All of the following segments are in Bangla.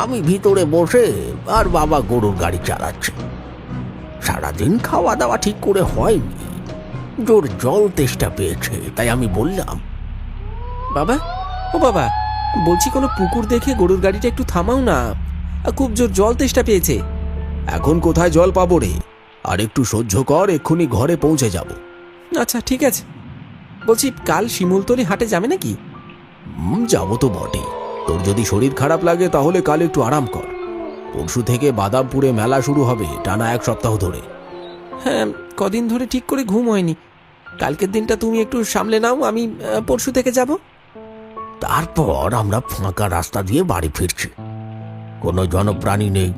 আমি ভিতরে বসে আর বাবা গরুর গাড়ি চালাচ্ছে। সারাদিন খাওয়া দাওয়া ঠিক করে হয়নি, জোর জল তেষ্টা পেয়েছে, তাই আমি বললাম, বাবা, ও বাবা, বলছি কোনো পুকুর দেখে গরুর গাড়িটা একটু থামাও না, খুব জোর জল তেষ্টা পেয়েছে। এখন কোথায় জল পাবো রে, আর একটু সহ্য কর, এক্ষুনি ঘরে পৌঁছে যাব। আচ্ছা ঠিক আছে। বলছি কাল শিমুলতলি হাটে যাবে নাকি? যাবো তো বটে। তোর যদি শরীর খারাপ লাগে তাহলে কাল একটু আরাম কর। পরশু থেকে বাদামপুরে মেলা শুরু হবে, টানা 1 সপ্তাহ ধরে। হ্যাঁ, কদিন ধরে ঠিক করে ঘুম হয়নি। কালকের দিনটা তুমি একটু সামলে নাও, আমি পরশু থেকে যাব। তারপর আমরা ফাঁকা রাস্তা দিয়ে বাড়ি ফিরছি। কোনো জনপ্রাণী নেই।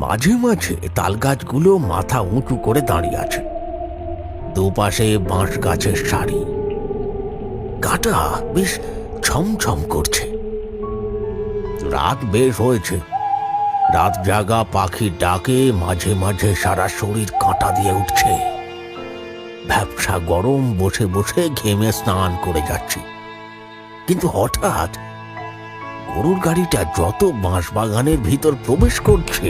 মাঝে মাঝে তাল গাছগুলো মাথা উঁচু করে দাঁড়িয়ে আছে, দুপাশে বাঁশ গাছের সারি। কাঁটা বেশ ছমছম করছে। রাত বেশ হয়েছে। রাত জাগা পাখির ডাকে মাঝে মাঝে সারা শরীর কাঁটা দিয়ে উঠছে। ভ্যাপসা গরম, বসে বসে ঘেমে স্নান করে যাচ্ছি। কিন্তু হঠাৎ গরুর গাড়িটা যত বাঁশবাগানের ভিতর প্রবেশ করছে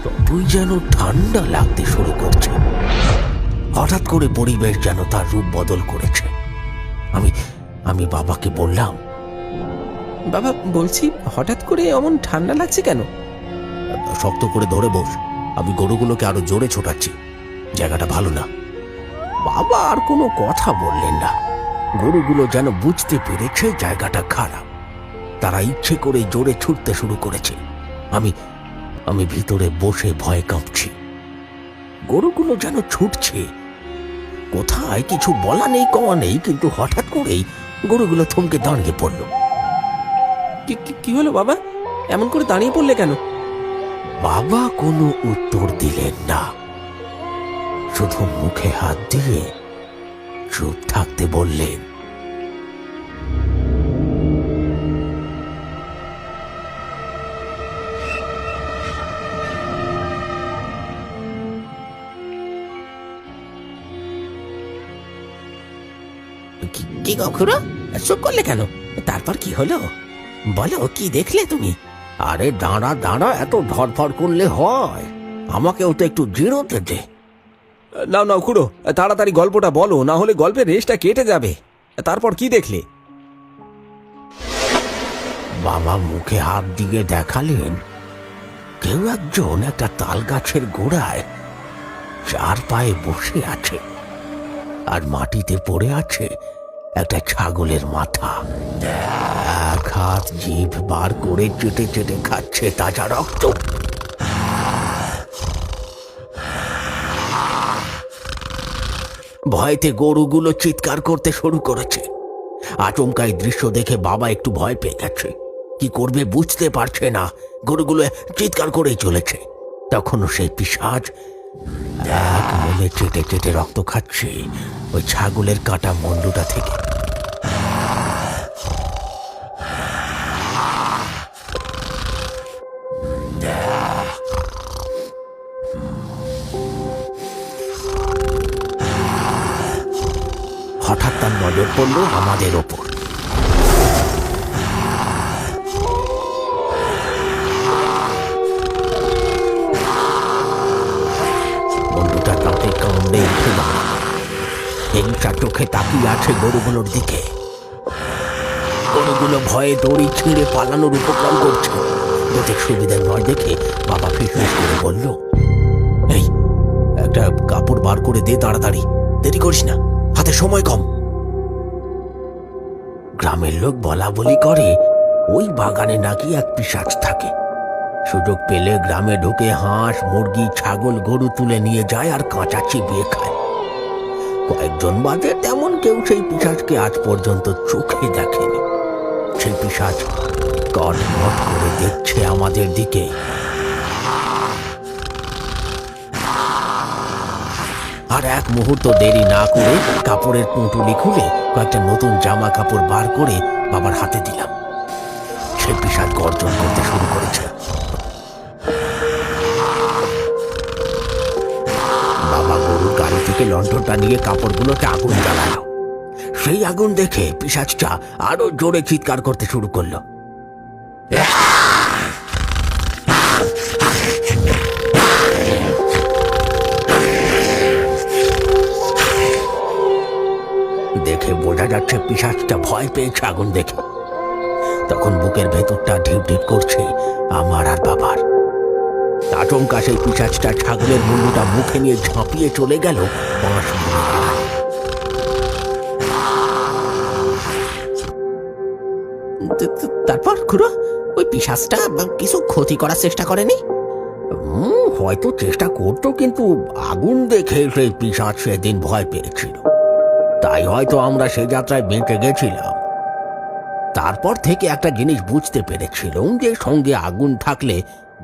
ততই যেন ঠান্ডা লাগতে শুরু করছে। হঠাৎ করে পরিবেশ যেন তার রূপ বদল করেছে। আমি বাবাকে বললাম, বাবা, বলছি হঠাৎ করে এমন ঠান্ডা লাগছে কেন? শক্ত করে ধরে বস, আমি গরুগুলোকে আরো জোরে ছোটাচ্ছি, জায়গাটা ভালো না। বাবা আর কোনো কথা বললেন না। গরুগুলো যেন বুঝতে পেরেছে জায়গাটা খারাপ। তারা ইচ্ছে করে জোরে ছুটতে শুরু করেছে। আমি ভিতরে বসে ভয়ে কাঁপছি। গরুগুলো যেন ছুটছে, কোথায় কিছু বলা নেই কওয়া নেই, কিন্তু হঠাৎ করেই গরুগুলো থমকে দাঁড়িয়ে পড়ল। কি হলো বাবা, এমন করে দাঁড়িয়ে পড়লে কেন? বাবা কোনো উত্তর দিলেন না, শুধু মুখে হাত দিয়ে চুপ থাকতে বললেন। কি গখুড়ো, চুপ করলে কেন? তারপর কি হলো বলো, কি দেখলে তুমি? আরে দাঁড়া দাঁড়া, এত ধরফর করলে হয়? আমাকেও তো একটু জিরোতে দে। নাও নাও খুড়ো, তাড়াতাড়ি গল্পটা বলো, না হলে গল্পের রেশটা কেটে যাবে। তারপর কি দেখলে? বাবা মুখে হাত দিয়ে দেখালেন, কেউ একজন একটা তাল গাছের গোড়ায় 4 পায়ে বসে আছে, আর মাটিতে পড়ে আছে একটা ছাগলের মাথা। এক হাত জিভ বার করে চেটে চেটে খাচ্ছে তাজা রক্ত। ভয়তে গরুগুলো চিৎকার করতে শুরু করেছে। আচমকাই দৃশ্য দেখে বাবা একটু ভয় পেয়ে গেছে। কি করবে বুঝতে পারছে না, গরুগুলো চিৎকার করেই চলেছে। তখনও সেই পিশাচ এক মনে চেটে চেটে রক্ত খাচ্ছে ওই ছাগলের কাটা মুন্ডুটা থেকে। হঠাৎ তার নজর পড়ল আমাদের ওপর। বন্ধুটা তাতে কামড়ে উঠে দাঁড়ালো, হিংসা চোখে তাকিয়ে আছে গরুগুলোর দিকে। গরুগুলো ভয়ে দড়ি ছিঁড়ে পালানোর উপক্রম করছে। ওদের সুবিধা নয় দেখে বাবা ফিসফিস করে বলল, এই একটা কাপড় বার করে দে তাড়াতাড়ি, দেরি করিস না, হাতে সময় কম। গ্রামের লোক বলা বলি করে ওই বাগানে নাকি এক পিশাচ থাকে। সুযোগ পেলে গ্রামে ঢুকে হাঁস, মুরগি, ছাগল, গরু তুলে নিয়ে যায় আর কাঁচা চিবিয়ে খায়। কয়েকজন বাদে তেমন কেউ সেই পিশাচকে আজ পর্যন্ত চোখে দেখেনি। সেই পিশাচ কটমট করে দেখছে আমাদের দিকে। আর এক মুহূর্ত দেরি না করে কাপড়ের পুঁটুলি খুলে কয়েকটা নতুন জামা কাপড় বার করে বাবার হাতে দিলাম। সেই পিশাচ গর্জন করতে শুরু করেছে। বাবা গরুর গাড়ি থেকে লণ্ঠনটা নিয়ে কাপড়গুলোতে আগুন জ্বালালো। সেই আগুন দেখে পিশাচটা আরো জোরে চিৎকার করতে শুরু করলো। যাচ্ছে পিশাচটা ভয় পেয়েছে আগুন দেখে। তখন বুকের ভেতরটা ঢিপ ঢিপ করছে আমার আর বাবার। আচমকা সেই পিশাচটা ছাগলের মুন্ডুটা মুখে নিয়ে ঝাঁপিয়ে চলে গেল বাঁশ মুড়ে দাঁড়ায়। তারপর খুড়ো ওই পিশাচটা কিছু ক্ষতি করার চেষ্টা করেনি? হয়তো চেষ্টা করতো, কিন্তু আগুন দেখে সেই পিশাচ সেদিন ভয় পেয়েছিল, তাই হয়তো আমরা সেই যাত্রায় বেঁচে গেছিলাম। তারপর থেকে একটা জিনিস বুঝতে পেরেছিলাম যে সঙ্গে আগুন থাকলে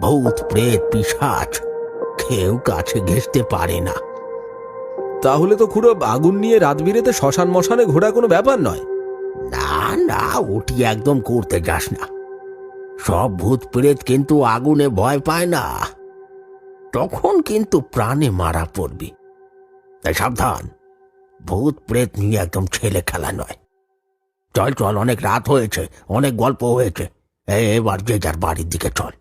ভূত প্রেত পিশাচ কেউ কাছে ঘেঁষতে পারে না। তাহলে তো খুড়ো আগুন নিয়ে রাত বিরেতে শ্মশান মশানে ঘোরা কোনো ব্যাপার নয়। না না, ওটি একদম করতে যাস না। সব ভূত প্রেত কিন্তু আগুনে ভয় পায় না, তখন কিন্তু প্রাণে মারা পড়বি। তাই সাবধান, ভূত প্রেত নিয়ে একদম ছেলে খেলা নয়। চল চল, অনেক রাত হয়েছে, অনেক গল্প হয়েছে, এবার যে যার বাড়ির দিকে চল।